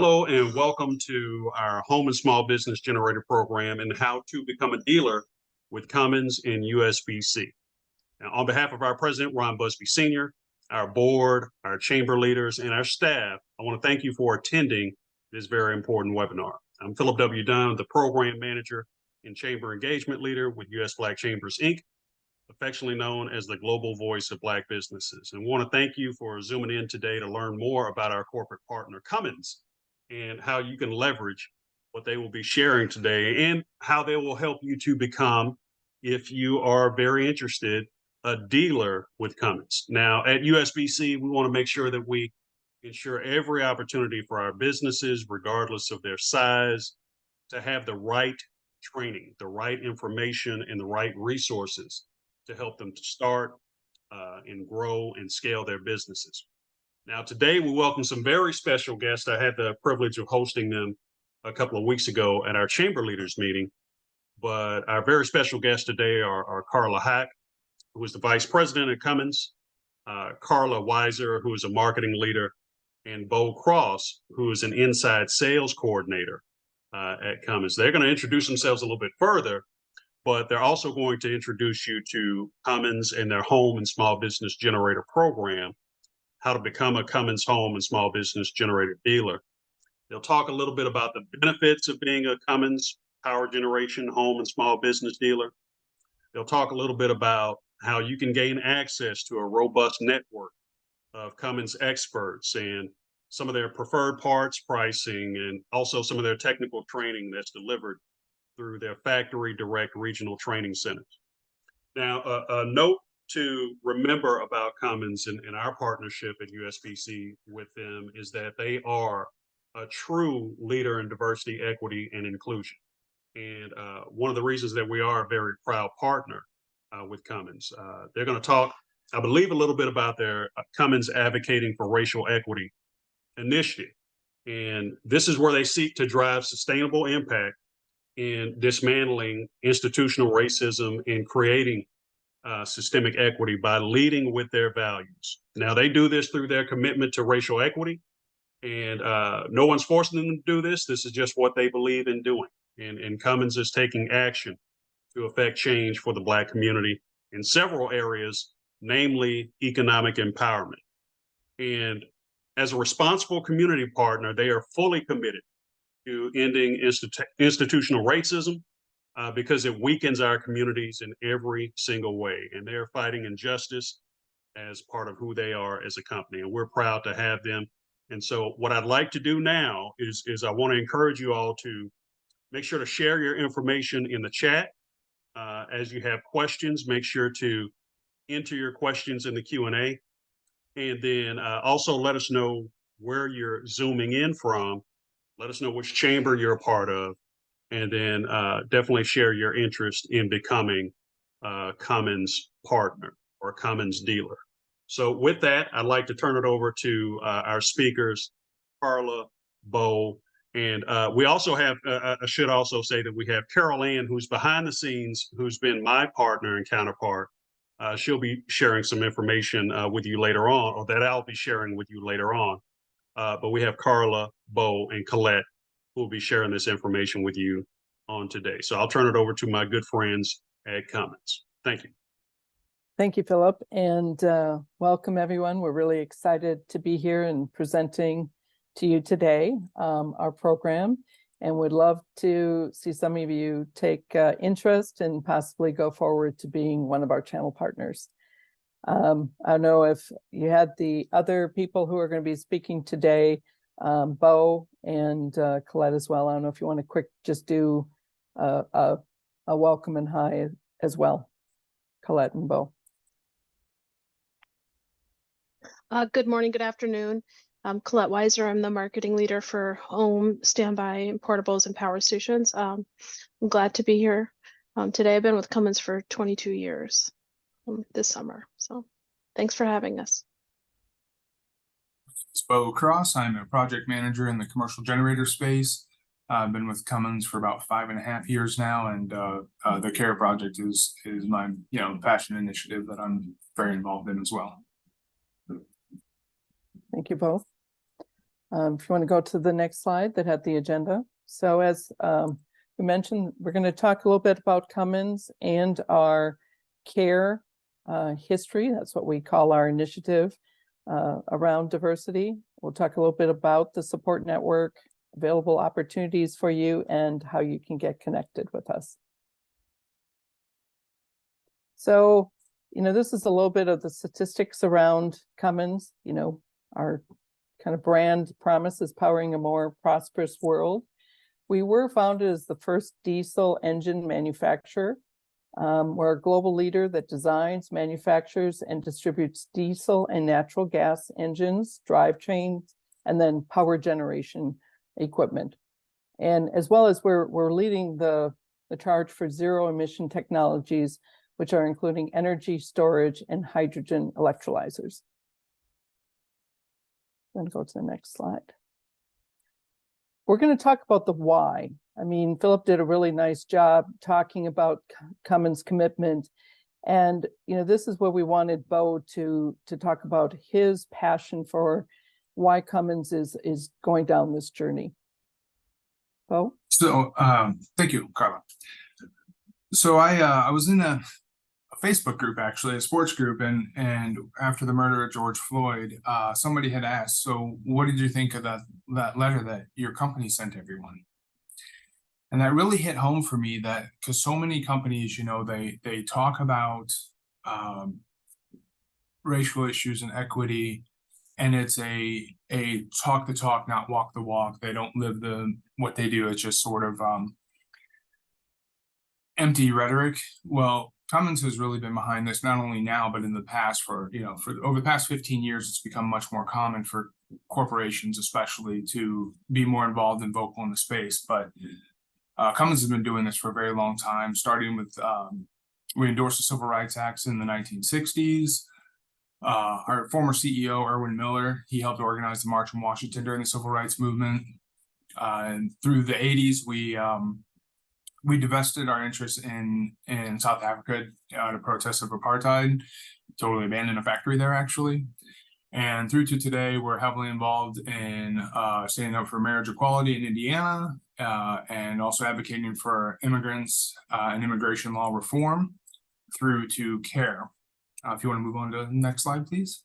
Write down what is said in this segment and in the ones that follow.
Hello and welcome to our Home and Small Business Generator program and how to become a dealer with Cummins and USBC. Now, on behalf of our president, Ron Busby Sr., our board, our chamber leaders, and our staff, I want to thank you for attending this very important webinar. I'm Philip W. Dunn, the program manager and chamber engagement leader with US Black Chambers, Inc., affectionately known as the global voice of Black businesses. And we want to thank you for zooming in today to learn more about our corporate partner, Cummins, and how you can leverage what they will be sharing today and how they will help you to become, if you are very interested, a dealer with Cummins. Now, at USBC, we want to make sure that we ensure every opportunity for our businesses, regardless of their size, to have the right training, the right information, and the right resources to help them to start and grow and scale their businesses. Now, today we welcome some very special guests. I had the privilege of hosting them a couple of weeks ago at our chamber leaders meeting, but our very special guests today are Carla Hack, who is the vice president at Cummins, Carla Weiser, who is a marketing leader, and Bo Cross, who is an inside sales coordinator at Cummins. They're going to introduce themselves a little bit further, but they're also going to introduce you to Cummins and their Home and Small Business Generator program, how to become a Cummins Home and Small Business Generator dealer. They'll talk a little bit about the benefits of being a Cummins Power Generation Home and Small Business dealer. They'll talk a little bit about how you can gain access to a robust network of Cummins experts and some of their preferred parts pricing, and also some of their technical training that's delivered through their factory direct regional training centers. Now, a note to remember about Cummins and our partnership at USBC with them is that they are a true leader in diversity, equity, and inclusion. And one of the reasons that we are a very proud partner with Cummins, they're going to talk, I believe, a little bit about their Cummins Advocating for Racial Equity initiative. And this is where they seek to drive sustainable impact in dismantling institutional racism and creating systemic equity by leading with their values. Now, they do this through their commitment to racial equity, and no one's forcing them to do this. This is just what they believe in doing. And Cummins is taking action to affect change for the Black community in several areas, namely economic empowerment. And as a responsible community partner, they are fully committed to ending institutional racism, because it weakens our communities in every single way. And they're fighting injustice as part of who they are as a company. And we're proud to have them. And so what I'd like to do now is I want to encourage you all to make sure to share your information in the chat. As you have questions, make sure to enter your questions in the Q&A. And then also let us know where you're zooming in from. Let us know which chamber you're a part of. And then definitely share your interest in becoming a Cummins partner or a Cummins dealer. So with that, I'd like to turn it over to our speakers, Carla, Bo, and we also have, I should also say that we have Carol Ann, who's behind the scenes, who's been my partner and counterpart. She'll be sharing some information with you later on, or that I'll be sharing with you later on. But we have Carla, Bo, and Colette, who will be sharing this information with you on today. So I'll turn it over to my good friends at Cummins. Thank you. Thank you, Philip, and welcome everyone. We're really excited to be here and presenting to you today our program, and would love to see some of you take interest and possibly go forward to being one of our channel partners. I don't know if you had the other people who are going to be speaking today, Bo and Colette as well. I don't know if you want to just do a welcome and hi as well, Colette and Bo. Good morning, good afternoon. I'm Colette Weiser. I'm the marketing leader for home, standby, portables, and power stations. I'm glad to be here today. I've been with Cummins for 22 years this summer. So thanks for having us. It's Bo Cross. I'm a project manager in the commercial generator space. I've been with Cummins for about 5.5 years now, and the CARE project is my passion initiative that I'm very involved in as well. Thank you both. If you want to go to the next slide that had the agenda. So as we mentioned, we're going to talk a little bit about Cummins and our care history. That's what we call our initiative around diversity. We'll talk a little bit about the support network, available opportunities for you, and how you can get connected with us. So, this is a little bit of the statistics around Cummins. Our kind of brand promise is powering a more prosperous world. We were founded as the first diesel engine manufacturer. We're a global leader that designs, manufactures, and distributes diesel and natural gas engines, drivetrains, and then power generation equipment. And as well as we're leading the charge for zero emission technologies, which are including energy storage and hydrogen electrolyzers. I'm going to go to the next slide. We're going to talk about the why. I mean, Philip did a really nice job talking about Cummins' commitment. And, this is where we wanted Bo to talk about his passion for why Cummins is going down this journey. Bo? So, thank you, Carla. So I was in a Facebook group, actually, a sports group, and after the murder of George Floyd, somebody had asked, so what did you think of that letter that your company sent everyone? And that really hit home for me, that because so many companies, they talk about racial issues and equity, and it's a talk the talk, not walk the walk. They don't live what they do. It's just sort of empty rhetoric. Well, Cummins has really been behind this, not only now, but in the past. For over the past 15 years, it's become much more common for corporations, especially, to be more involved and vocal in the space. But Cummins has been doing this for a very long time, starting with, we endorsed the Civil Rights Acts in the 1960s. Our former CEO, Erwin Miller, he helped organize the March on Washington during the Civil Rights Movement. And through the 80s, we divested our interest in South Africa to protest of apartheid, totally abandoned a factory there, actually. And through to today, we're heavily involved in standing up for marriage equality in Indiana, and also advocating for immigrants and immigration law reform through to care. If you want to move on to the next slide, please.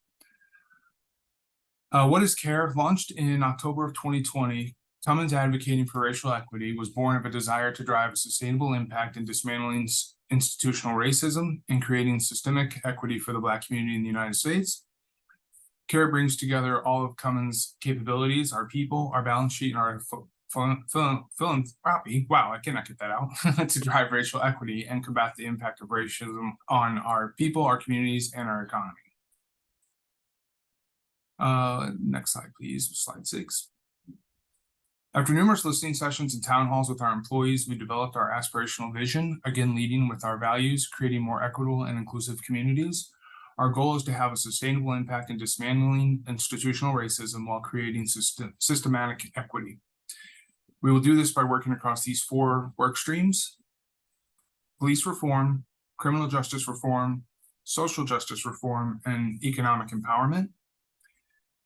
What is CARE? Launched in October of 2020, Cummins advocating for racial equity was born of a desire to drive a sustainable impact in dismantling institutional racism and creating systemic equity for the Black community in the United States. CARE brings together all of Cummins' capabilities, our people, our balance sheet, and our philanthropy, wow, I cannot get that out, to drive racial equity and combat the impact of racism on our people, our communities, and our economy. Next slide, please, slide 6. After numerous listening sessions and town halls with our employees, we developed our aspirational vision, again leading with our values, creating more equitable and inclusive communities. Our goal is to have a sustainable impact in dismantling institutional racism while creating systematic equity. We will do this by working across these 4 work streams: police reform, criminal justice reform, social justice reform, and economic empowerment.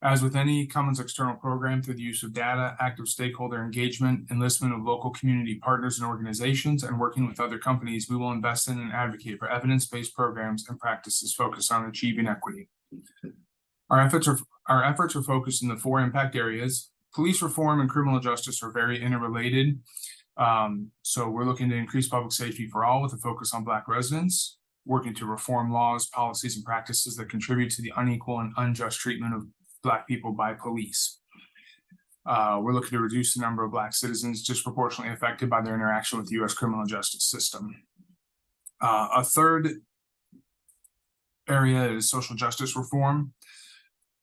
As with any Cummins external program, through the use of data, active stakeholder engagement, enlistment of local community partners and organizations, and working with other companies, we will invest in and advocate for evidence-based programs and practices focused on achieving equity. Our efforts are focused in the 4 impact areas. Police reform and criminal justice are very interrelated. So we're looking to increase public safety for all with a focus on Black residents, working to reform laws, policies, and practices that contribute to the unequal and unjust treatment of Black people by police. We're looking to reduce the number of Black citizens disproportionately affected by their interaction with the U.S. criminal justice system. A third area is social justice reform.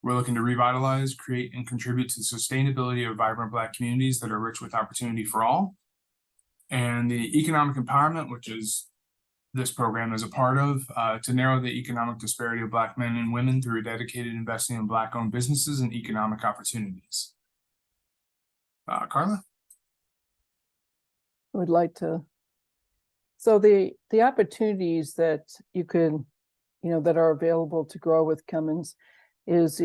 We're looking to revitalize, create, and contribute to the sustainability of vibrant Black communities that are rich with opportunity for all. And the economic empowerment, which is this program is a part of, to narrow the economic disparity of Black men and women through dedicated investing in Black-owned businesses and economic opportunities. Carla? I would like to. So the opportunities that you could, that are available to grow with Cummins is,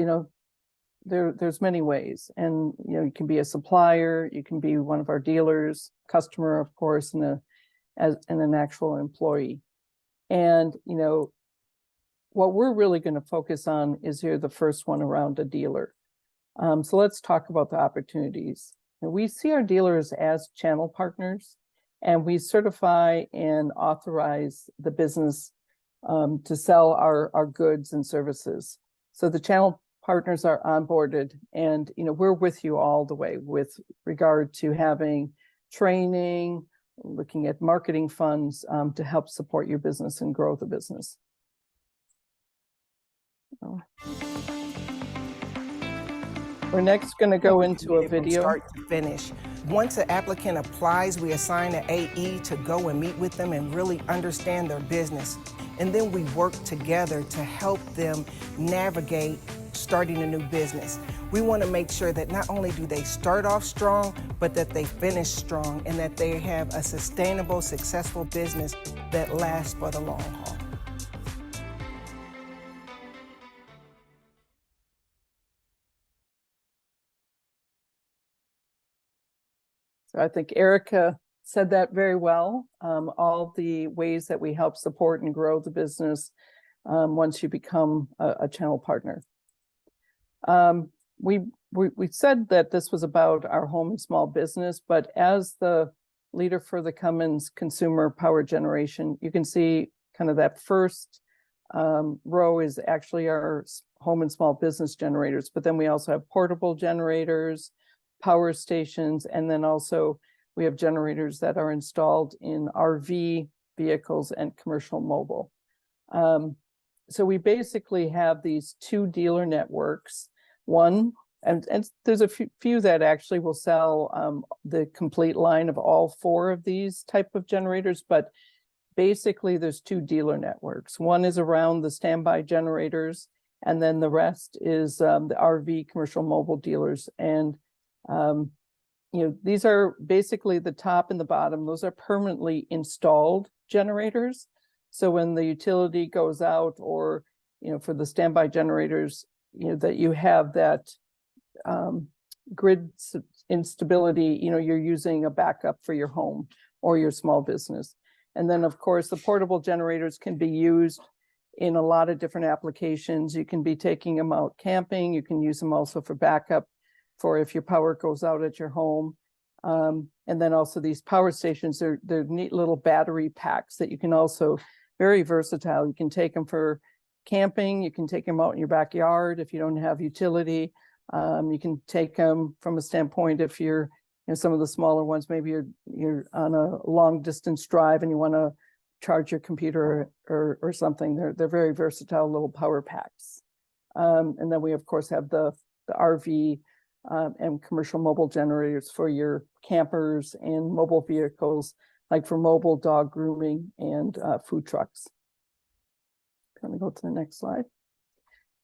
there's many ways, and you can be a supplier, you can be one of our dealers, customer, of course, and an actual employee. And what we're really going to focus on is here the first one around a dealer. So let's talk about the opportunities. And we see our dealers as channel partners, and we certify and authorize the business to sell our goods and services. So the channel partners are onboarded, and we're with you all the way with regard to having training, looking at marketing funds to help support your business and grow the business. We're next going to go into a video. From start to finish. Once an applicant applies, we assign an AE to go and meet with them and really understand their business. And then we work together to help them navigate starting a new business. We want to make sure that not only do they start off strong, but that they finish strong and that they have a sustainable, successful business that lasts for the long haul. So I think Erica said that very well. All the ways that we help support and grow the business once you become a channel partner. We said that this was about our home and small business, but as the leader for the Cummins Consumer Power Generation, you can see kind of that first row is actually our home and small business generators, but then we also have portable generators, power stations, and then also we have generators that are installed in RV vehicles and commercial mobile. So we basically have these two dealer networks. One, and there's a few that actually will sell the complete line of all four of these type of generators, but basically there's two dealer networks. One is around the standby generators, and then the rest is the RV commercial mobile dealers. And these are basically the top and the bottom. Those are permanently installed generators. So when the utility goes out, or for the standby generators, that you have that grid instability, you're using a backup for your home or your small business. And then of course the portable generators can be used in a lot of different applications. You can be taking them out camping. You can use them also for backup for if your power goes out at your home. And then also these power stations, they're neat little battery packs that you can also, very versatile. You can take them for camping, you can take them out in your backyard if you don't have utility. You can take them from a standpoint if you're, some of the smaller ones, maybe you're on a long distance drive and you want to charge your computer or something. They're very versatile little power packs. And then we of course have the RV and commercial mobile generators for your campers and mobile vehicles, like for mobile dog grooming and food trucks. Let me go to the next slide.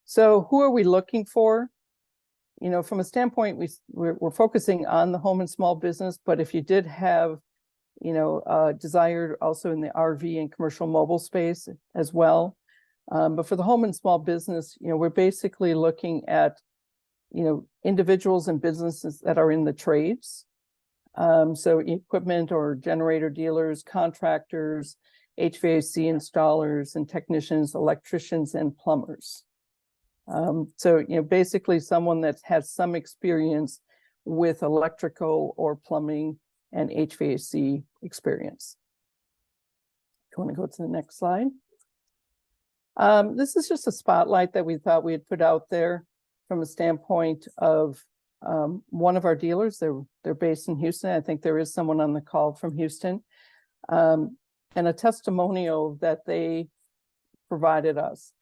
So who are we looking for? From a standpoint, we're focusing on the home and small business, but if you did have, desired also in the RV and commercial mobile space as well. But for the home and small business, we're basically looking at, individuals and businesses that are in the trades. So equipment or generator dealers, contractors, HVAC installers and technicians, electricians and plumbers. So, basically someone that has some experience with electrical or plumbing and HVAC experience. Do you want to go to the next slide? This is just a spotlight that we thought we had put out there from a standpoint of one of our dealers. They're based in Houston. I think there is someone on the call from Houston. And a testimonial that they provided us.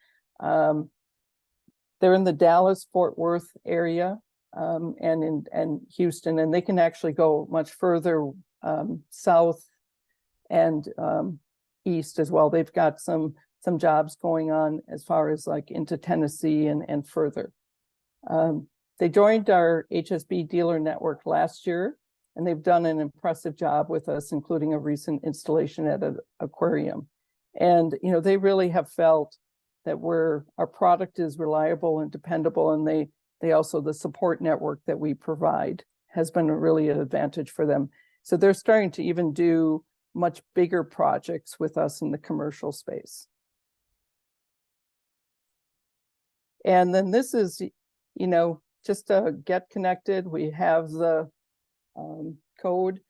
They're in the Dallas-Fort Worth area and Houston, and they can actually go much further south and east as well. They've got some jobs going on as far as like into Tennessee and further. They joined our HSB dealer network last year, and they've done an impressive job with us, including a recent installation at an aquarium. And, they really have felt that our product is reliable and dependable, and they also, the support network that we provide has been really an advantage for them. So they're starting to even do much bigger projects with us in the commercial space. And then this is, just to get connected, we have the code.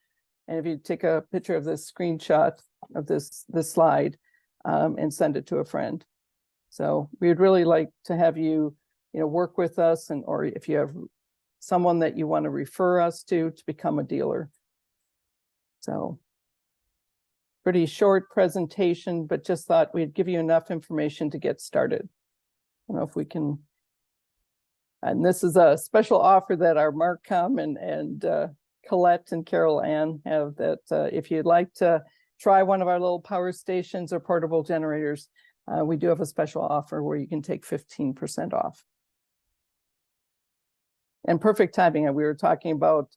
And if you take a picture of this screenshot of this slide and send it to a friend. So we'd really like to have you, work with us, and or if you have someone that you want to refer us to become a dealer. So pretty short presentation, but just thought we'd give you enough information to get started. I don't know if we can. And this is a special offer that our Marcom and Colette and Carol Ann have, that if you'd like to try one of our little power stations or portable generators, we do have a special offer where you can take 15% off. And perfect timing. We were talking about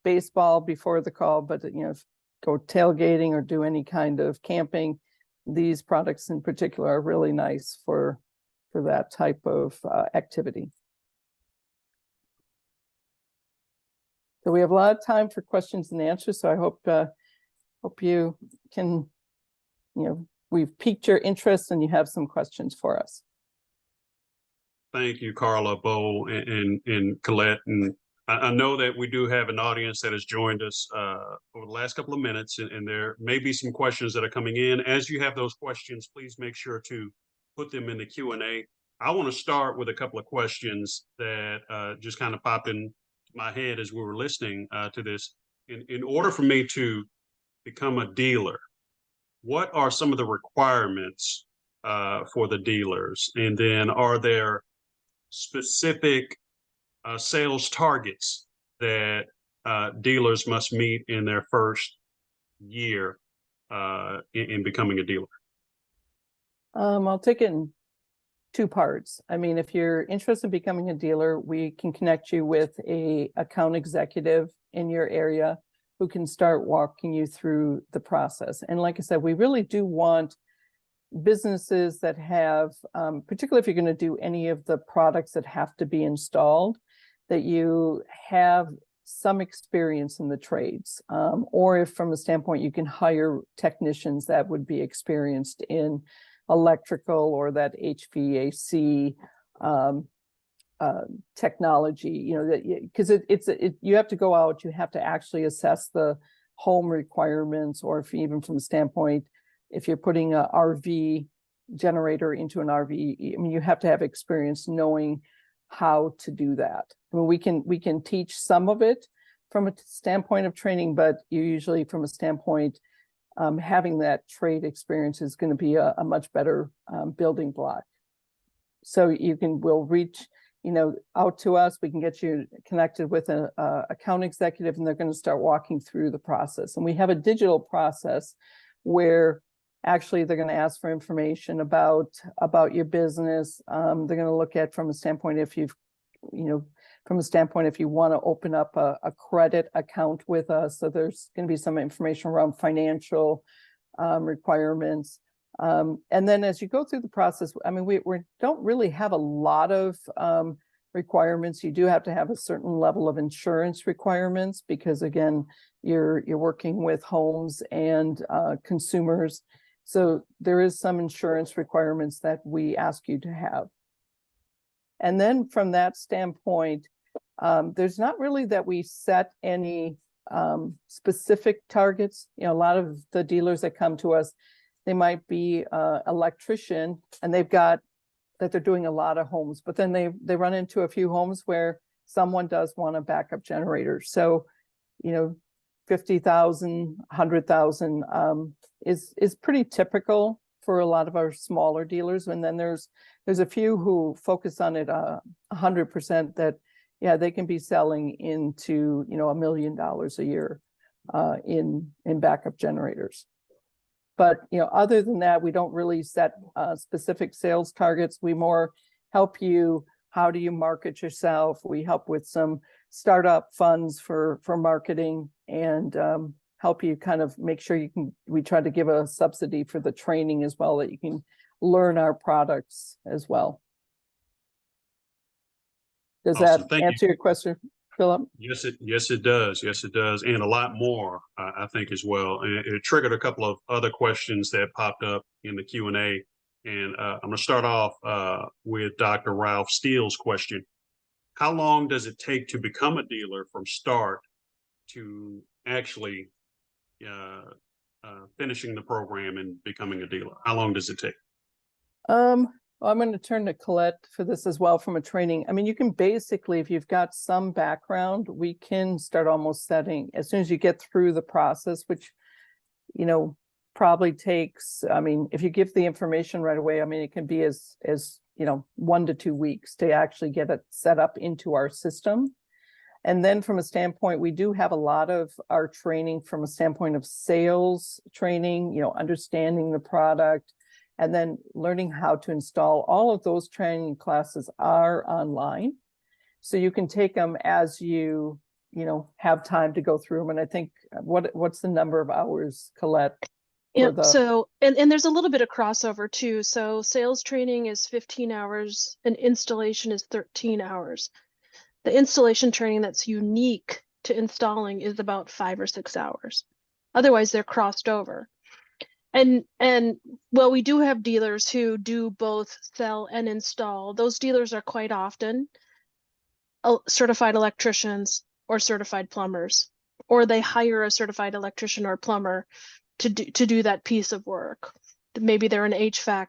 baseball before the call, but go tailgating or do any kind of camping, these products in particular are really nice for that type of activity. So we have a lot of time for questions and answers. So I hope you can, we've piqued your interest and you have some questions for us. Thank you, Carla, Bo, and Colette. And I know that we do have an audience that has joined us over the last couple of minutes, and there may be some questions that are coming in. As you have those questions, please make sure to put them in the Q&A. I want to start with a couple of questions that just kind of popped in my head as we were listening to this. In order for me to become a dealer, what are some of the requirements for the dealers? And then are there specific sales targets that dealers must meet in their first year in becoming a dealer? I'll take it in two parts. I mean, if you're interested in becoming a dealer, we can connect you with a account executive in your area who can start walking you through the process. And like I said, we really do want businesses that have, particularly if you're going to do any of the products that have to be installed, that you have some experience in the trades, or if from a standpoint you can hire technicians that would be experienced in electrical or that HVAC technology, because you have to go out, you have to actually assess the home requirements, or if even from the standpoint, if you're putting a RV generator into an RV, I mean, you have to have experience knowing how to do that. I mean, we can teach some of it from a standpoint of training, but you usually from a standpoint, having that trade experience is going to be a much better building block. So we'll reach, out to us, we can get you connected with an account executive, and they're going to start walking through the process. And we have a digital process where actually they're going to ask for information about your business. They're going to look at from a standpoint if you want to open up a credit account with us. So there's going to be some information around financial requirements. And then as you go through the process, I mean, we don't really have a lot of requirements. You do have to have a certain level of insurance requirements because, again, you're working with homes and consumers. So there is some insurance requirements that we ask you to have. And then from that standpoint, there's not really that we set any specific targets. A lot of the dealers that come to us, they might be electrician and they're doing a lot of homes, but then they run into a few homes where someone does want a backup generator. So, 50,000, 100,000 is pretty typical for a lot of our smaller dealers. And then there's a few who focus on it 100% that, yeah, they can be selling into, $1 million a year in backup generators. But, other than that, we don't really set specific sales targets. We more help you. How do you market yourself? We help with some startup funds for marketing and help you kind of make sure we try to give a subsidy for the training as well, that you can learn our products as well. Does Awesome. that Thank you. answer your question, Philip? Yes, it does. Yes, it does. And a lot more, I think, as well. And it triggered a couple of other questions that popped up in the Q&A. And I'm going to start off with Dr. Ralph Steele's question. How long does it take to become a dealer from start to actually finishing the program and becoming a dealer? How long does it take? Well, I'm going to turn to Colette for this as well from a training. I mean, you can basically, if you've got some background, we can start almost setting as soon as you get through the process, which, you know, probably takes, I mean, if you give the information right away, I mean, it can be as, you know, 1 to 2 weeks to actually get it set up into our system. And then from a standpoint, we do have a lot of our training from a standpoint of sales training, you know, understanding the product, and then learning how to install. All of those training classes are online. So you can take them as you know, have time to go through them. And I think what's the number of hours, Colette? Yep. So, and there's a little bit of crossover too. So sales training is 15 hours and installation is 13 hours. The installation training that's unique to installing is about 5 or 6 hours. Otherwise, they're crossed over. And well, we do have dealers who do both sell and install. Those dealers are quite often certified electricians or certified plumbers, or they hire a certified electrician or plumber to do that piece of work. Maybe they're an HVAC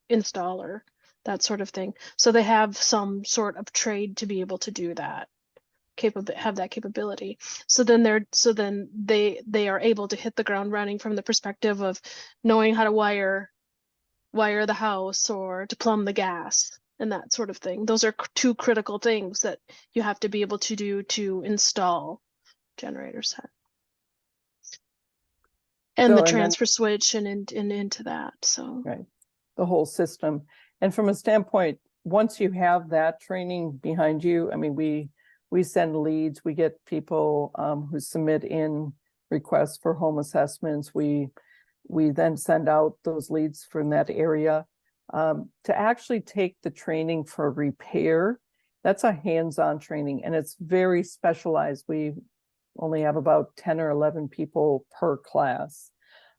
installer, that sort of thing. So they have some sort of trade to be able to do that, have that capability. So then they are able to hit the ground running from the perspective of knowing how to wire the house or to plumb the gas and that sort of thing. Those are 2 critical things that you have to be able to do to install generator set. And the transfer switch and into that. So right, the whole system. And from a standpoint, once you have that training behind you, I mean, we send leads, we get people who submit in requests for home assessments. We then send out those leads from that area. To actually take the training for repair, that's a hands-on training and it's very specialized. We only have about 10 or 11 people per class.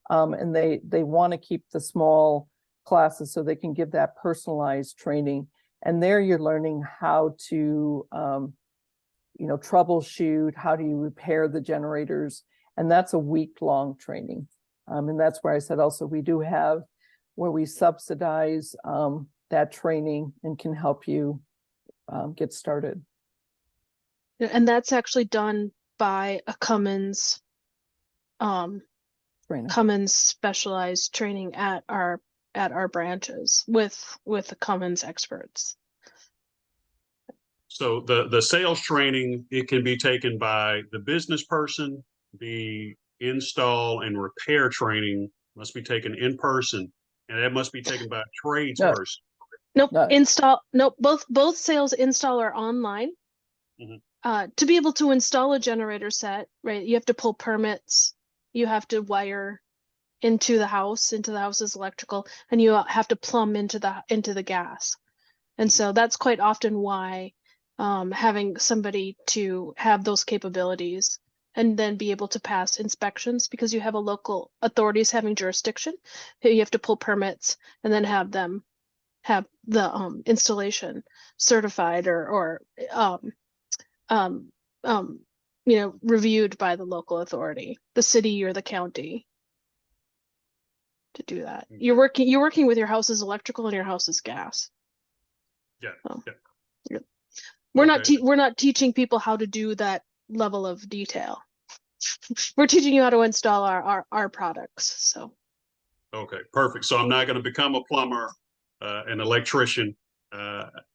And they want to keep the small classes so they can give that personalized training. And there you're learning how to, you know, troubleshoot, how do you repair the generators? And that's a week-long training. And that's where I said also we do have where we subsidize that training and can help you get started. and that's actually done by a Cummins Cummins specialized training at our branches with the Cummins experts. So the sales training, it can be taken by the business person. The install and repair training must be taken in person, and that must be taken by a tradesperson. Nope. Both sales install are online. Mm-hmm. To be able to install a generator set, right, you have to pull permits, you have to wire into the house's electrical, and you have to plumb into the gas. And so that's quite often why having somebody to have those capabilities and then be able to pass inspections, because you have a local authorities having jurisdiction, you have to pull permits and then have them have the installation certified or you know, reviewed by the local authority, the city or the county, to do that. You're working with your house's electrical and your house's gas. Yeah. So, yeah. We're not teaching people how to do that level of detail. We're teaching you how to install our products. So. Okay, perfect. So I'm not going to become a plumber, an electrician.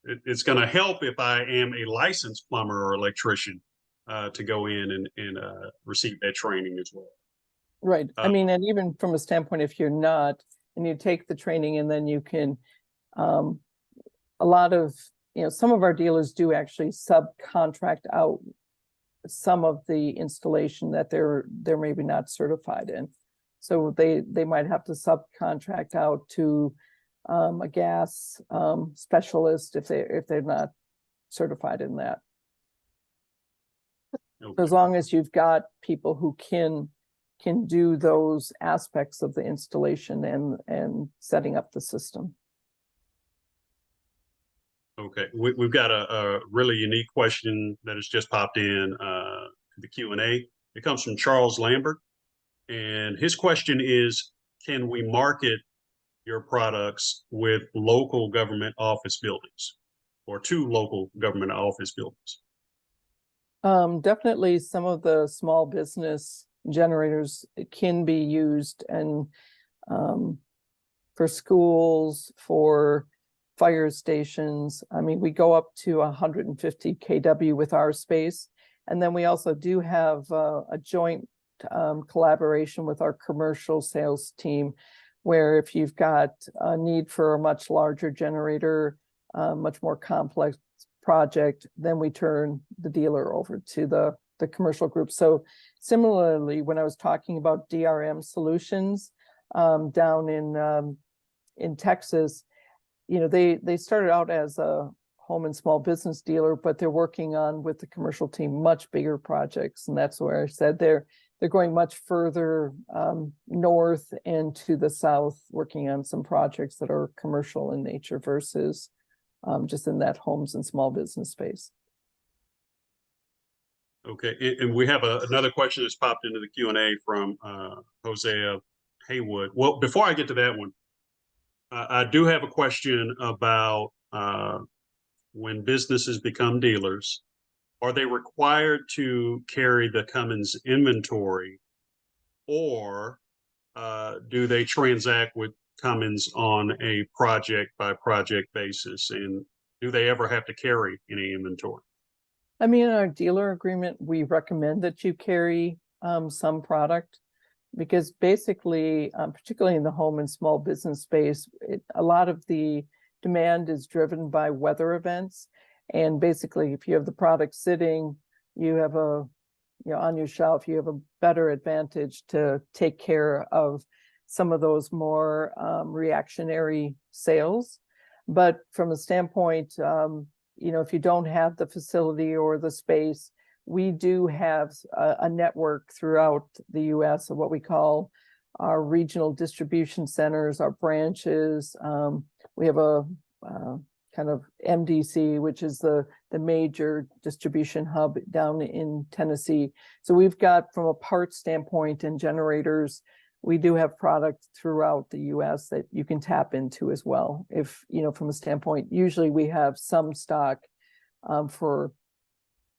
It's going to help if I am a licensed plumber or electrician to go in and receive that training as well. Right. I mean, and even from a standpoint, if you're not, and you take the training and then you can, a lot of, you know, some of our dealers do actually subcontract out some of the installation that they're maybe not certified in. So they might have to subcontract out to a gas specialist if they're not certified in that. Okay. As long as you've got people who can do those aspects of the installation and setting up the system. Okay, we've got a really unique question that has just popped in to the Q&A. It comes from Charles Lambert, and his question is, can we market your products with local government office buildings or to local government office buildings? Definitely some of the small business generators can be used and for schools, for fire stations. I mean, we go up to 150 kW with our space. And then we also do have a joint collaboration with our commercial sales team, where if you've got a need for a much larger generator, much more complex project, then we turn the dealer over to the commercial group. So similarly, when I was talking about DRM solutions down in Texas, you know, they started out as a home and small business dealer, but they're working on with the commercial team much bigger projects, and that's where I said they're going much further north and to the south, working on some projects that are commercial in nature versus just in that homes and small business space. Okay, and we have another question that's popped into the Q&A from Hosea Haywood. Well, before I get to that one, I do have a question about when businesses become dealers, are they required to carry the Cummins inventory, or do they transact with Cummins on a project by project basis? And do they ever have to carry any inventory? I mean, in our dealer agreement, we recommend that you carry some product, because basically, particularly in the home and small business space, a lot of the demand is driven by weather events. And basically, if you have the product sitting, you have on your shelf, you have a better advantage to take care of some of those more reactionary sales. But from a standpoint, if you don't have the facility or the space, we do have a network throughout the U.S. of what we call our regional distribution centers, our branches. We have a kind of MDC, which is the major distribution hub down in Tennessee. So we've got, from a parts standpoint and generators, we do have product throughout the U.S. that you can tap into as well. If, from a standpoint, usually we have some stock for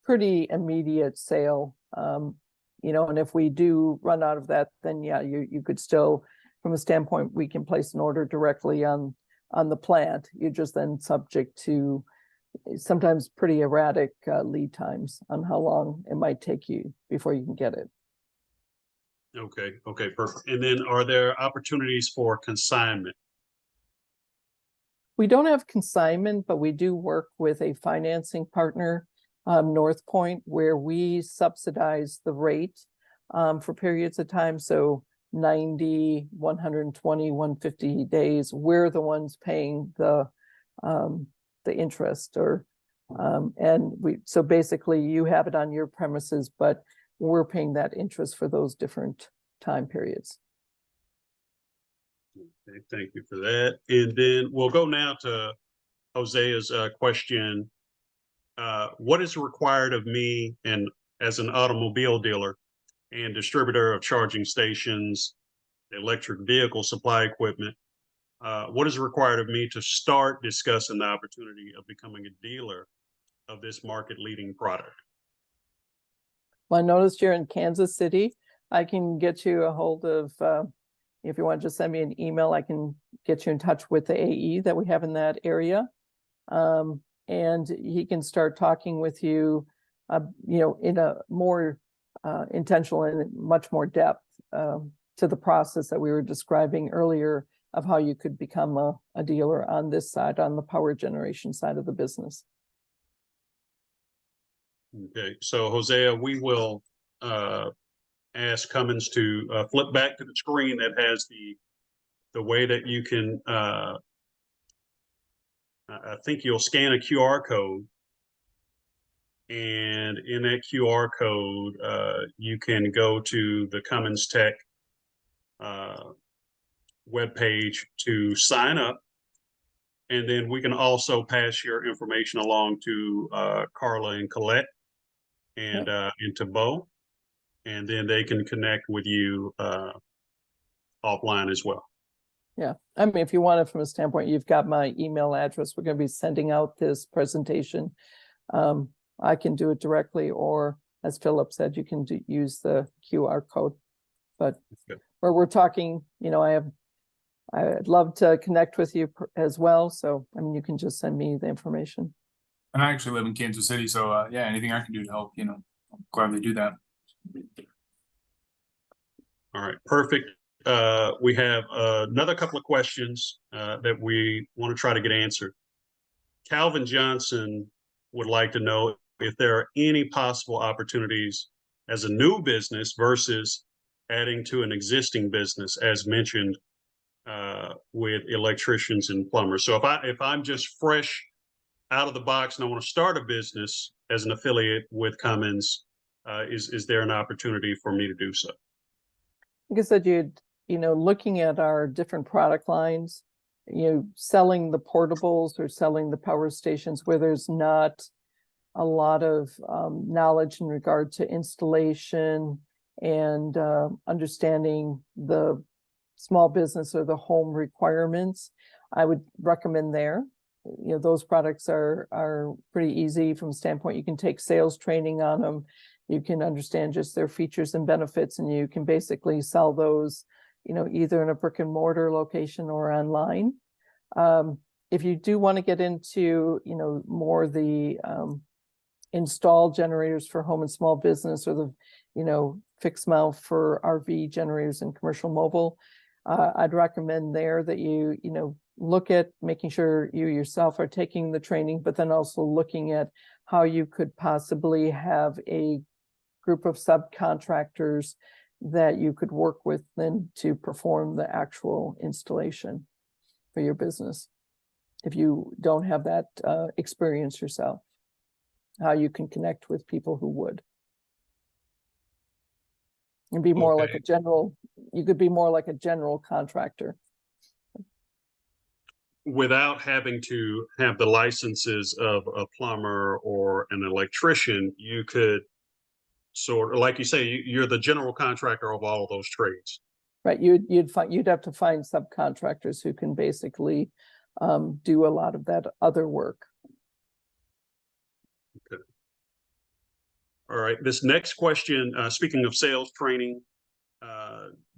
pretty immediate sale, and if we do run out of that, then yeah, you could still, from a standpoint, we can place an order directly on the plant. You're just then subject to sometimes pretty erratic lead times on how long it might take you before you can get it. Okay, perfect. And then are there opportunities for consignment? We don't have consignment, but we do work with a financing partner, North Point, where we subsidize the rate for periods of time. So 90, 120, 150 days, we're the ones paying the interest, so basically you have it on your premises, but we're paying that interest for those different time periods. Okay, thank you for that. And then we'll go now to Hosea's question. What is required of me, and as an automobile dealer and distributor of charging stations, electric vehicle supply equipment, what is required of me to start discussing the opportunity of becoming a dealer of this market-leading product? Well, I noticed you're in Kansas City. I can get you a hold of, if you want to just send me an email, I can get you in touch with the AE that we have in that area. And he can start talking with you, in a more intentional and much more depth to the process that we were describing earlier of how you could become a dealer on this side, on the power generation side of the business. Okay, so Hosea, we will ask Cummins to flip back to the screen that has the way that you can, I think you'll scan a QR code, And in that QR code, you can go to the Cummins Tech webpage to sign up. And then we can also pass your information along to Carla and Colette and to Bo. And then they can connect with you offline as well. Yeah, I mean, if you want it from a standpoint, you've got my email address. We're going to be sending out this presentation. I can do it directly, or as Philip said, you can use the QR code. But where we're talking, you know, I'd love to connect with you as well. So, I mean, you can just send me the information. And I actually live in Kansas City, so yeah, anything I can do to help, you know, I'll gladly do that. All right, perfect. We have another couple of questions that we want to try to get answered. Calvin Johnson would like to know if there are any possible opportunities as a new business versus adding to an existing business, as mentioned with electricians and plumbers. So if I'm just fresh out of the box and I want to start a business as an affiliate with Cummins, is there an opportunity for me to do so? Like I said, you know, looking at our different product lines, you know, selling the portables or selling the power stations where there's not a lot of knowledge in regard to installation and understanding the small business or the home requirements, I would recommend there. You know, those products are pretty easy from a standpoint. You can take sales training on them. You can understand just their features and benefits, and you can basically sell those, you know, either in a brick and mortar location or online. If you do want to get into, you know, more the install generators for home and small business, or the, you know, fixed mount for RV generators and commercial mobile, I'd recommend there that you know, look at making sure you yourself are taking the training, but then also looking at how you could possibly have a group of subcontractors that you could work with then to perform the actual installation for your business. If you don't have that experience yourself, how you can connect with people who would. And be more like a general, you could be more like a general contractor. Without having to have the licenses of a plumber or an electrician, you could sort of, like you say, you're the general contractor of all of those trades. Right, you'd have to find subcontractors who can basically do a lot of that other work. Okay. All right, this next question, speaking of sales training,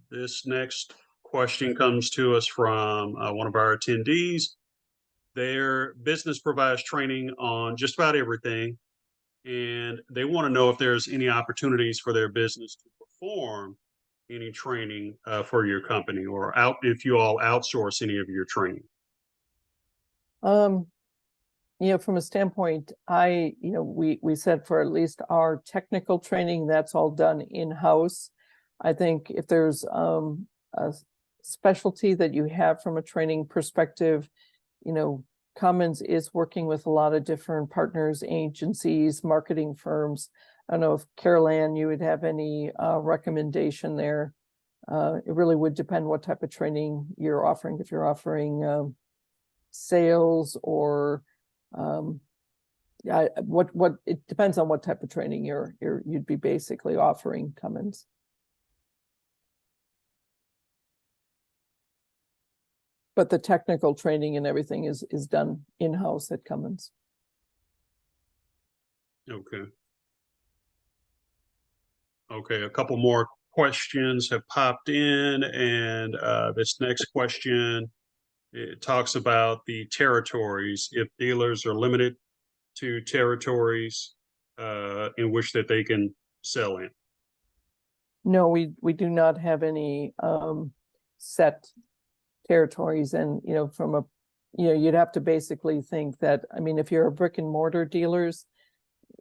this next question comes to us from one of our attendees. Their business provides training on just about everything, and they want to know if there's any opportunities for their business to perform any training for your company, or if you all outsource any of your training. You know, from a standpoint, you know, we said for at least our technical training, that's all done in-house. I think if there's a specialty that you have from a training perspective, you know, Cummins is working with a lot of different partners, agencies, marketing firms. I don't know if Carol Ann, you would have any recommendation there. It really would depend what type of training you're offering. If you're offering sales or it depends on what type of training you'd be basically offering Cummins. But the technical training and everything is done in-house at Cummins. Okay. Okay, a couple more questions have popped in, and this next question, it talks about the territories. If dealers are limited to territories in which that they can sell in. No, we do not have any set territories, and you know, from a, you know, you'd have to basically think that, I mean, if you're a brick and mortar dealers,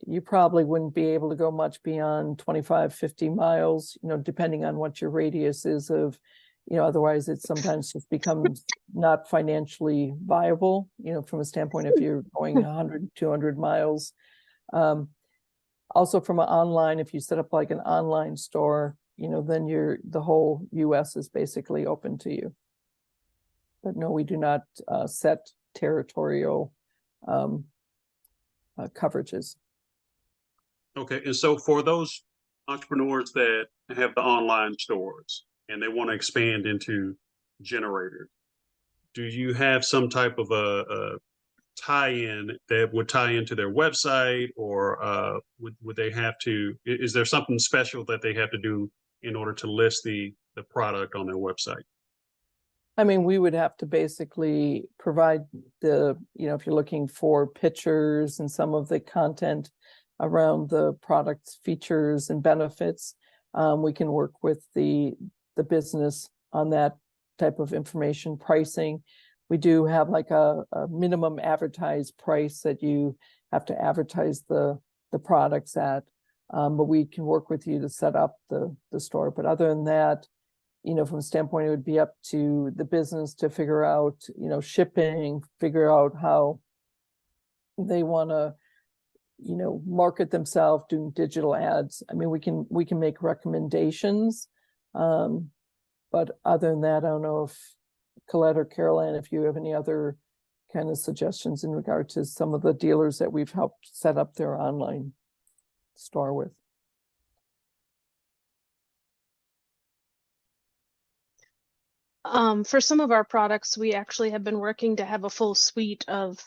you probably wouldn't be able to go much beyond 25, 50 miles, you know, depending on what your radius is of, you know, otherwise it sometimes just becomes not financially viable, you know, from a standpoint if you're going 100, 200 miles. Also from an online, if you set up like an online store, then the whole US is basically open to you. But no, we do not set territorial coverages. Okay, and so for those entrepreneurs that have the online stores and they want to expand into generators, do you have some type of a tie-in that would tie into their website, or would they have to? Is there something special that they have to do in order to list the product on their website? I mean, we would have to basically provide if you're looking for pictures and some of the content around the product's features and benefits, we can work with the business on that type of information. Pricing, we do have like a minimum advertised price that you have to advertise the products at, but we can work with you to set up the store. But other than that, from a standpoint, it would be up to the business to figure out, shipping, figure out how they want to, market themselves, doing digital ads. I mean, we can make recommendations. But other than that, I don't know if Colette or Caroline, if you have any other kind of suggestions in regard to some of the dealers that we've helped set up their online store with. For some of our products, we actually have been working to have a full suite of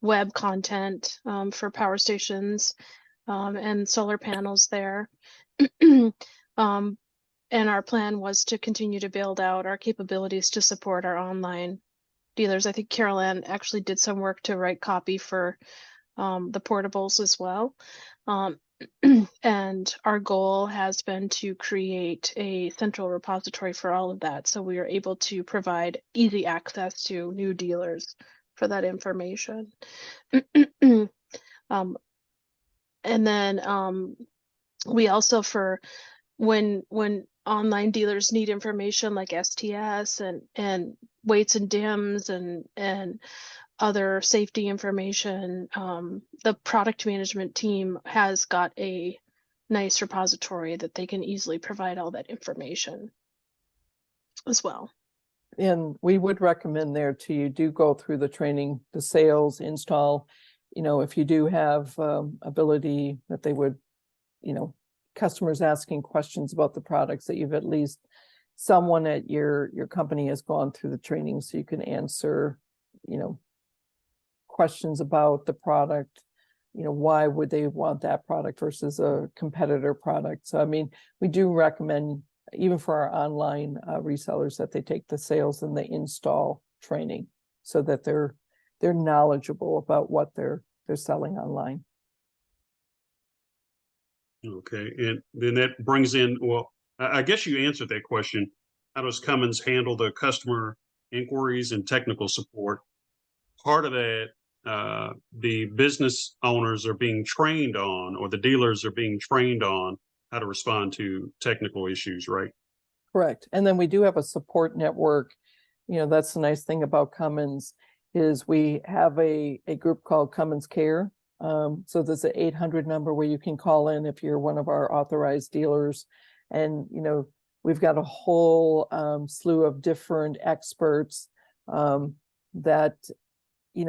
web content for power stations and solar panels there. And our plan was to continue to build out our capabilities to support our online dealers. I think Carolyn actually did some work to write copy for the portables as well. And our goal has been to create a central repository for all of that, so we are able to provide easy access to new dealers for that information. And then we also, for when online dealers need information like STS and weights and dims and other safety information, the product management team has got a nice repository that they can easily provide all that information as well. And we would recommend there too, you do go through the training, the sales, install, if you do have ability that they would, customers asking questions about the products, that you've at least someone at your company has gone through the training so you can answer, questions about the product, why would they want that product versus a competitor product. So, I mean, we do recommend, even for our online resellers, that they take the sales and the install training so that they're knowledgeable about what they're selling online. Okay, and then that brings in, well, I guess you answered that question. How does Cummins handle the customer inquiries and technical support? Part of that, the business owners are being trained on, or the dealers are being trained on, how to respond to technical issues, right? Correct. And then we do have a support network. That's the nice thing about Cummins, is we have a group called Cummins Care. So there's an 800 number where you can call in if you're one of our authorized dealers. And, we've got a whole slew of different experts that,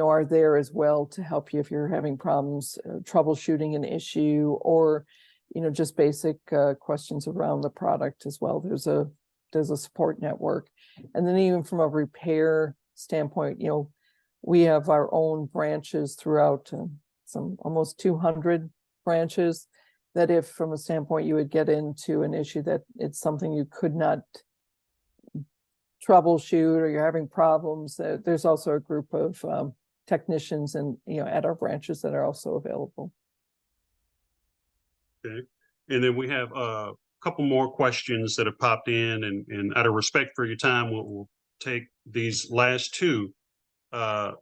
are there as well to help you if you're having problems troubleshooting an issue, or, just basic questions around the product as well. There's a support network. And then even from a repair standpoint, we have our own branches throughout some almost 200 branches, that if from a standpoint you would get into an issue that it's something you could not troubleshoot, or you're having problems, there's also a group of technicians and at our branches that are also available. Okay, and then we have a couple more questions that have popped in, and out of respect for your time, we'll take these last two. The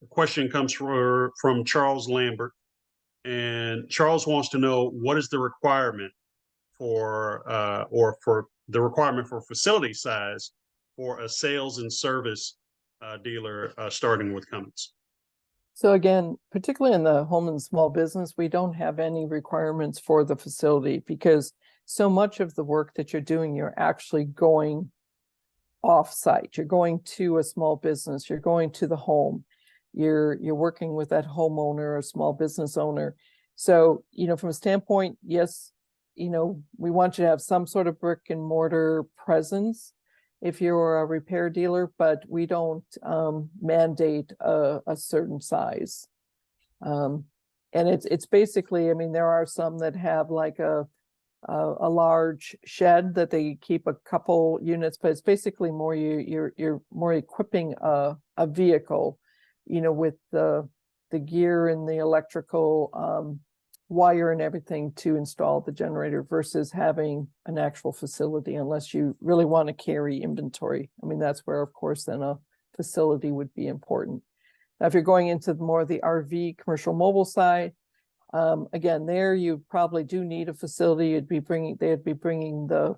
question comes from Charles Lambert, and Charles wants to know, what is the requirement for the requirement for facility size for a sales and service dealer starting with Cummins? So again, particularly in the home and small business, we don't have any requirements for the facility because so much of the work that you're doing, you're actually going off-site. You're going to a small business, you're going to the home, you're working with that homeowner or small business owner. So, from a standpoint, yes, we want you to have some sort of brick and mortar presence if you're a repair dealer, but we don't mandate a certain size. And it's basically, there are some that have like a large shed that they keep a couple units, but it's basically more you're more equipping a vehicle, with the gear and the electrical wire and everything to install the generator versus having an actual facility, unless you really want to carry inventory. That's where, of course, then a facility would be important. Now, if you're going into more of the RV commercial mobile side, again, there you probably do need a facility. They'd be bringing the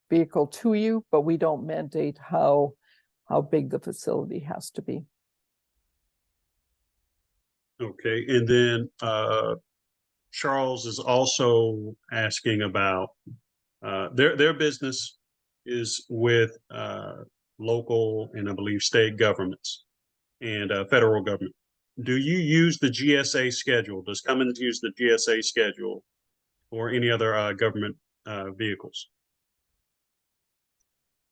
vehicle to you, but we don't mandate how big the facility has to be. Okay, and then Charles is also asking about their business is with local and I believe state governments and federal government. Do you use the GSA schedule? Does Cummins use the GSA schedule or any other government vehicles?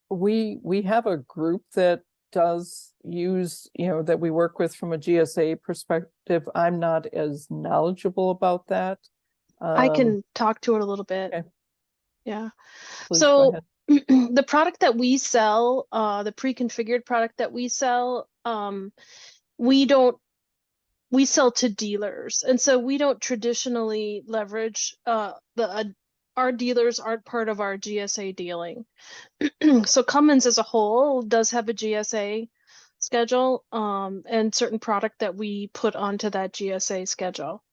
We have a group that does use, that we work with from a GSA perspective. I'm not as knowledgeable about that. I can talk to it a little bit. Okay. Yeah. Please go So ahead. the product that we sell, the pre-configured product that we sell, we sell to dealers. And so we don't traditionally leverage our dealers aren't part of our GSA dealing. So Cummins as a whole does have a GSA schedule and certain product that we put onto that GSA schedule.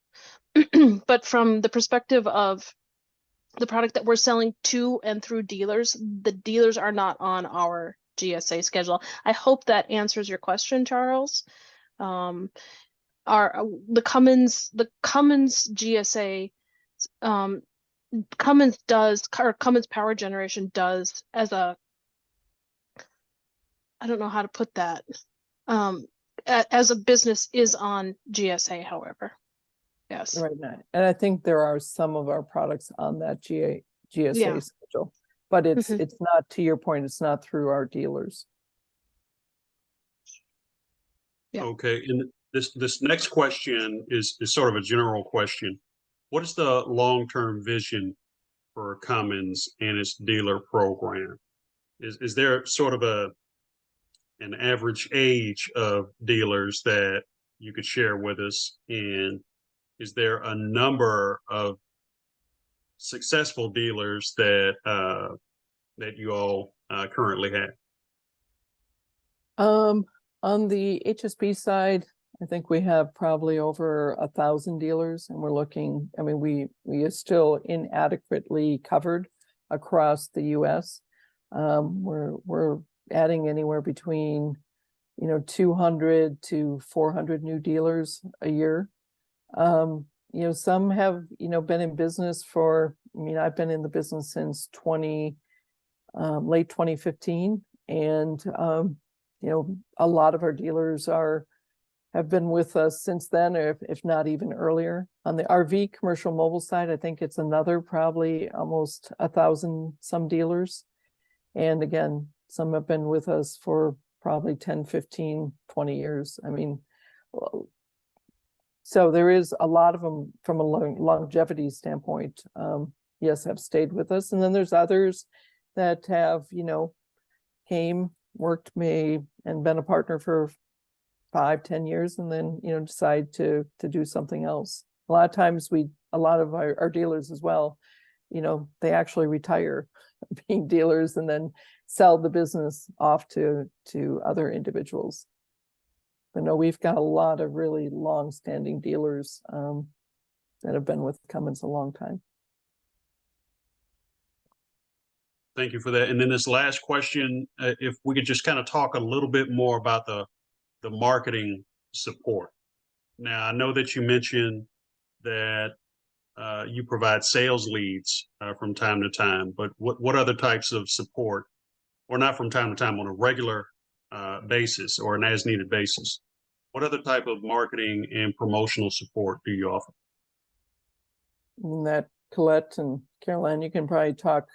But from the perspective of the product that we're selling to and through dealers, the dealers are not on our GSA schedule. I hope that answers your question, Charles. The Cummins GSA, Cummins Power Generation does as a, I don't know how to put that, as a business is on GSA, however. Yes. Right now. And I think there are some of our products on that GSA Yeah. schedule, but it's not, to your point, it's not through our dealers. Yeah. Okay, and this next question is sort of a general question. What is the long-term vision for Cummins and its dealer program? Is there sort of an average age of dealers that you could share with us? And is there a number of successful dealers that you all currently have? On the HSB side, I think we have probably over 1,000 dealers, and we're looking, we are still inadequately covered across the US. We're adding anywhere between 200 to 400 new dealers a year. Some have been in business for, I've been in the business since late 2015, and a lot of our dealers have been with us since then, or if not even earlier. On the RV commercial mobile side, I think it's another probably almost 1,000 some dealers. And again, some have been with us for probably 10, 15, 20 years. So there is a lot of them from a longevity standpoint, yes, have stayed with us. And then there's others that have, came, worked and been a partner for 5, 10 years, and then, decide to do something else. A lot of times a lot of our dealers as well, they actually retire being dealers and then sell the business off to other individuals. I know we've got a lot of really long-standing dealers that have been with Cummins a long time. Thank you for that. And then this last question, if we could just kind of talk a little bit more about the marketing support Now, I know that you mentioned that you provide sales leads from time to time, but what other types of support, or not from time to time, on a regular basis or an as needed basis, what other type of marketing and promotional support do you offer? And that Colette and Caroline, you can probably talk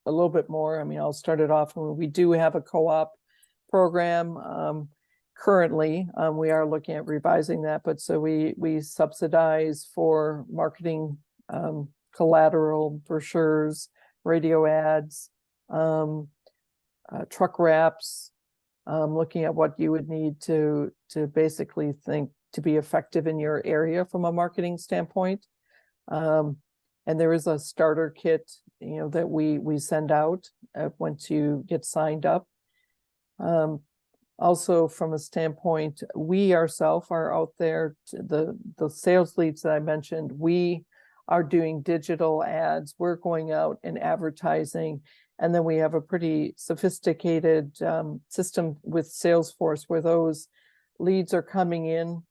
a little bit more. I mean, I'll start it off. We do have a co-op program. Currently, we are looking at revising that, but so we subsidize for marketing, collateral, brochures, radio ads, truck wraps, looking at what you would need to basically think to be effective in your area from a marketing standpoint. And there is a starter kit, that we send out once you get signed up. Also, from a standpoint, we ourselves are out there. The sales leads that I mentioned, we are doing digital ads. We're going out and advertising. And then we have a pretty sophisticated system with Salesforce where those leads are coming in,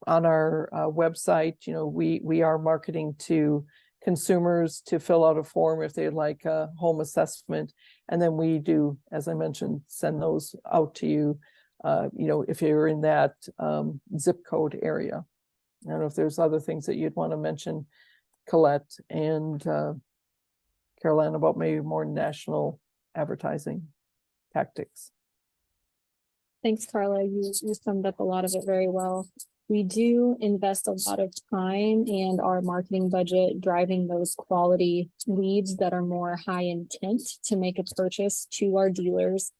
on our website. We are marketing to consumers to fill out a form if they'd like a home assessment. And then we do, as I mentioned, send those out to you, if you're in that zip code area. I don't know if there's other things that you'd want to mention, Colette and Caroline, about maybe more national advertising tactics. Thanks, Carla. You summed up a lot of it very well. We do invest a lot of time and our marketing budget driving those quality leads that are more high intent to make a purchase to our dealers.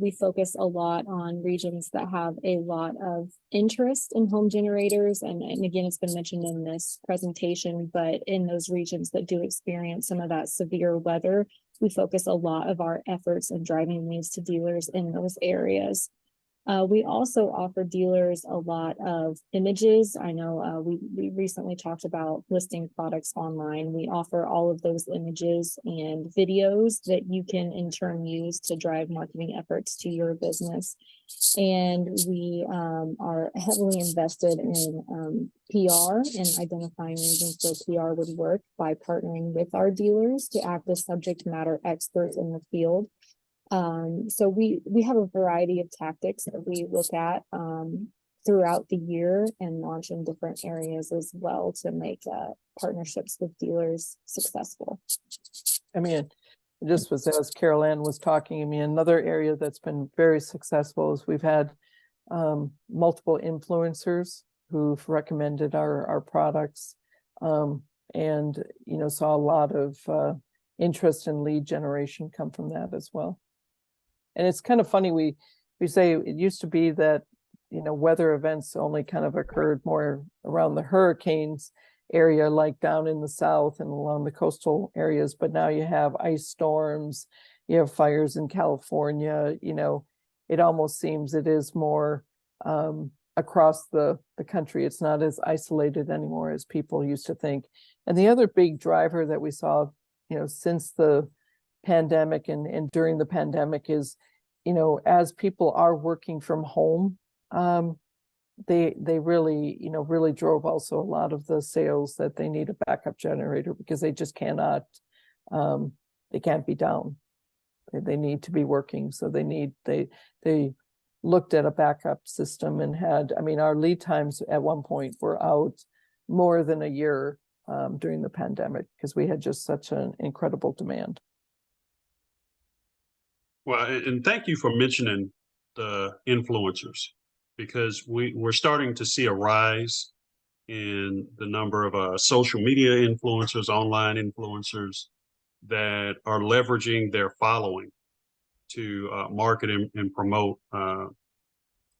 We focus a lot on regions that have a lot of interest in home generators. And again, it's been mentioned in this presentation, but in those regions that do experience some of that severe weather, we focus a lot of our efforts in driving leads to dealers in those areas. We also offer dealers a lot of images. I know we recently talked about listing products online. We offer all of those images and videos that you can in turn use to drive marketing efforts to your business. And we are heavily invested in PR and identifying reasons where PR would work by partnering with our dealers to act as subject matter experts in the field. So we have a variety of tactics that we look at throughout the year and launch in different areas as well to make partnerships with dealers successful. I mean, just was as Caroline was talking, I mean, another area that's been very successful is we've had multiple influencers who've recommended our products, and saw a lot of interest in lead generation come from that as well. And it's kind of funny, we say it used to be that, weather events only kind of occurred more around the hurricanes area, like down in the south and along the coastal areas. But now you have ice storms, you have fires in California, it almost seems it is more across the country. It's not as isolated anymore as people used to think. And the other big driver that we saw, since the pandemic and during the pandemic is, as people are working from home, they really drove also a lot of the sales that they need a backup generator because they just cannot, they can't be down. They need to be working. So they looked at a backup system and had, our lead times at one point were out more than a year during the pandemic because we had just such an incredible demand. Well, and thank you for mentioning the influencers, because we're starting to see a rise in the number of social media influencers, online influencers that are leveraging their following to market and promote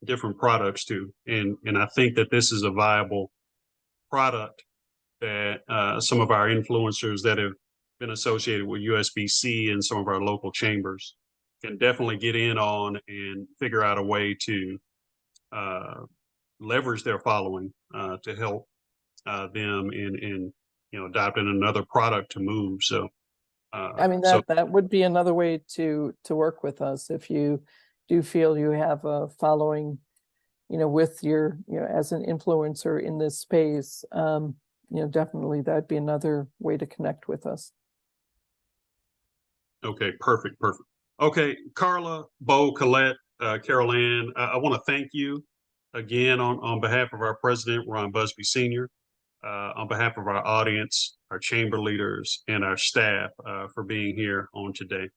different products too. And I think that this is a viable product that some of our influencers that have been associated with USBC and some of our local chambers can definitely get in on and figure out a way to leverage their following to help them in adopting another product to move. So that would be another way to work with us if you do feel you have a following with your, as an influencer in this space, definitely that'd be another way to connect with us. Okay, perfect, perfect. Okay, Carla, Bo, Colette, Carol Ann, I want to thank you again on behalf of our president, Ron Busby Sr., on behalf of our audience, our chamber leaders, and our staff for being here on today.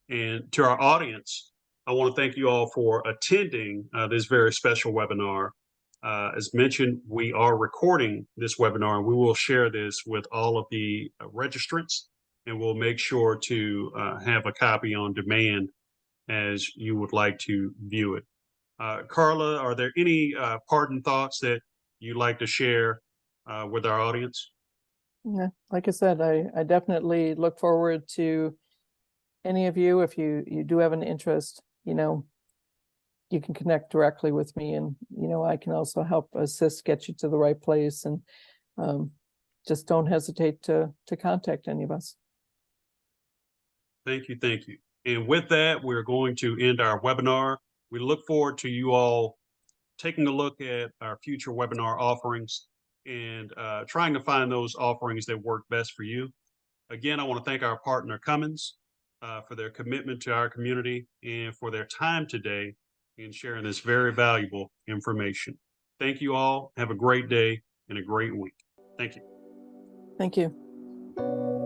And to our audience, I want to thank you all for attending this very special webinar. As mentioned, we are recording this webinar, and we will share this with all of the registrants, and we'll make sure to have a copy on demand as you would like to view it. Carla, are there any parting thoughts that you'd like to share with our audience? Yeah, like I said, I definitely look forward to any of you. If you do have an interest, you can connect directly with me, and I can also help assist, get you to the right place, and just don't hesitate to contact any of us. Thank you, thank you. And with that, we're going to end our webinar. We look forward to you all taking a look at our future webinar offerings and trying to find those offerings that work best for you. Again, I want to thank our partner Cummins for their commitment to our community and for their time today in sharing this very valuable information. Thank you all. Have a great day and a great week. Thank you. Thank you.